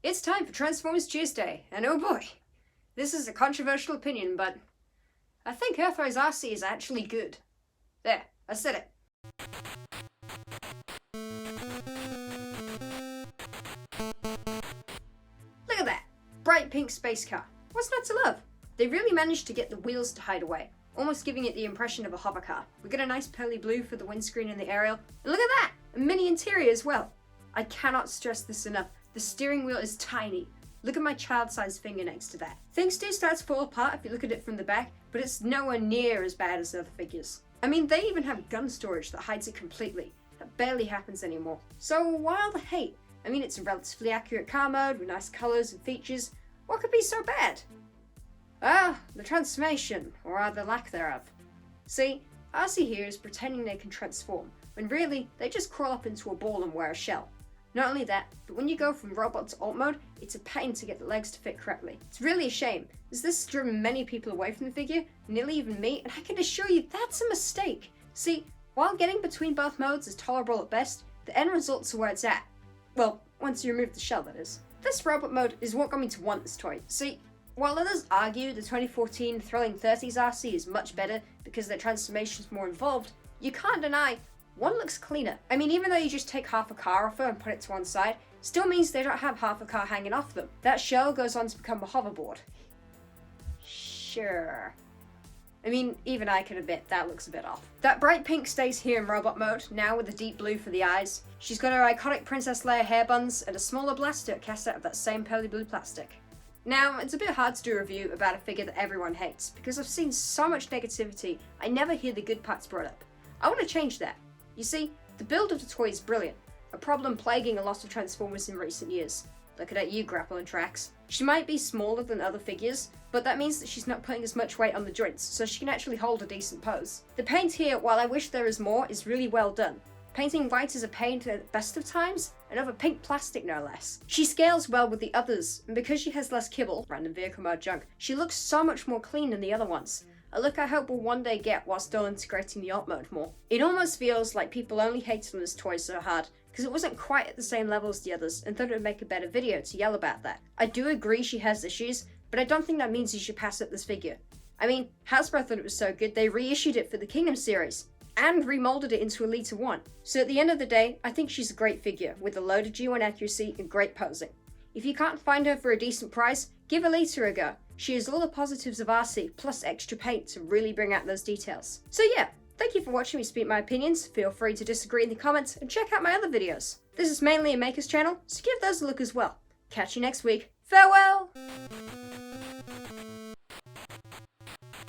It's time for Transformers Tuesday, and oh boy, this is a controversial opinion, but I think Earthrise Arcee is actually good. There, I said it. Look at that! Bright pink space car. What's not to love? They really managed to get the wheels to hide away, almost giving it the impression of a hover car. We got a nice pearly blue for the windscreen and the aerial, and look at that! A mini interior as well. I cannot stress this enough. The steering wheel is tiny. Look at my child-sized finger next to that. Things do start to fall apart if you look at it from the back, but it's nowhere near as bad as the other figures. I mean, they even have gun storage that hides it completely. That barely happens anymore. So why all the hate? I mean, it's a relatively accurate car mode with nice colours and features. What could be so bad? Ah, the transformation, or rather lack thereof. See, Arcee here is pretending they can transform, when really, they just crawl up into a ball and wear a shell. Not only that, but when you go from robot to alt mode, it's a pain to get the legs to fit correctly. It's really a shame, as this has driven many people away from the figure, nearly even me, and I can assure you that's a mistake. See, while getting between both modes is tolerable at best, the end results are where it's at. Well, once you remove the shell, that is. This robot mode is what got me to want this toy. See, while others argue the 2014 Thrilling 30s Arcee is much better because their transformation is more involved, you can't deny one looks cleaner. I mean, even though you just take half a car off her and put it to one side, still means they don't have half a car hanging off them. That shell goes on to become a hoverboard. Sure. I mean, even I can admit that looks a bit off. That bright pink stays here in robot mode, now with the deep blue for the eyes. She's got her iconic Princess Leia hair buns and a smaller blaster cast out of that same pearly blue plastic. Now, it's a bit hard to do a review about a figure that everyone hates, because I've seen so much negativity, I never hear the good parts brought up. I want to change that. You see, the build of the toy is brilliant, a problem plaguing a lot of Transformers in recent years. Looking at you, Grapple and Tracks. She might be smaller than other figures, but that means that she's not putting as much weight on the joints, so she can actually hold a decent pose. The paint here, while I wish there is more, is really well done. Painting white is a pain at the best of times, and over pink plastic no less. She scales well with the others, and because she has less kibble, random vehicle mode junk, she looks so much more clean than the other ones. A look I hope will one day get while still integrating the alt mode more. It almost feels like people only hated on this toy so hard because it wasn't quite at the same level as the others and thought it would make a better video to yell about that. I do agree she has issues, but I don't think that means you should pass up this figure. I mean, Hasbro thought it was so good they reissued it for the Kingdom series and remolded it into Elita 1. So at the end of the day, I think she's a great figure with a load of G1 accuracy and great posing. If you can't find her for a decent price, give Elita a go. She has all the positives of Arcee, plus extra paint to really bring out those details. So yeah, thank you for watching me speak my opinions. Feel free to disagree in the comments and check out my other videos. This is mainly a Makers channel, so give those a look as well. Catch you next week. Farewell!